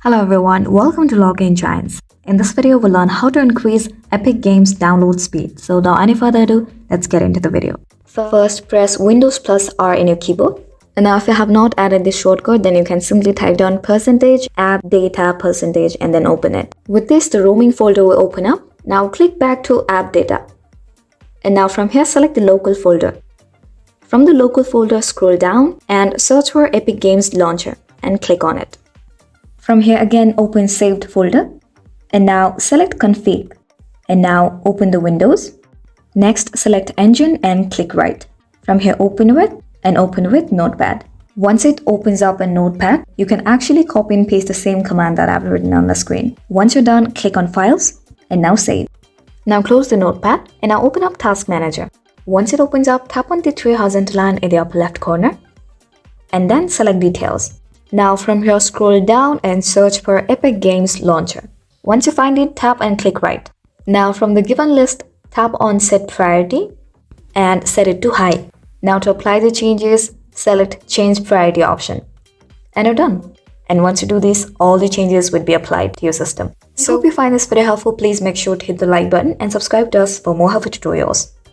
Hello everyone, welcome to Login Giants. In this video, we'll learn how to increase Epic Games download speed. So without any further ado, let's get into the video. First, press Windows plus R in your keyboard. And now if you have not added this shortcut, then you can simply type down %app data % and then open it. With this, the roaming folder will open up. Now click back to app data. And now from here, select the local folder. From the local folder, scroll down and search for Epic Games Launcher and click on it. From here again, open saved folder and now select config and now open the windows. Next, select engine and click right. From here, open with Notepad. Once it opens up in Notepad, you can actually copy and paste the same command that I've written on the screen. Once you're done, click on files and now save. Now close the Notepad and now open up Task Manager. Once it opens up, tap on the three horizontal line in the upper left corner and then select details. Now from here, scroll down and search for Epic Games Launcher. Once you find it, tap and click right. Now from the given list, tap on Set Priority and set it to High. Now to apply the changes, select Change Priority option. And you're done. And once you do this, all the changes would be applied to your system. So if you find this video helpful, please make sure to hit the like button and subscribe to us for more helpful tutorials.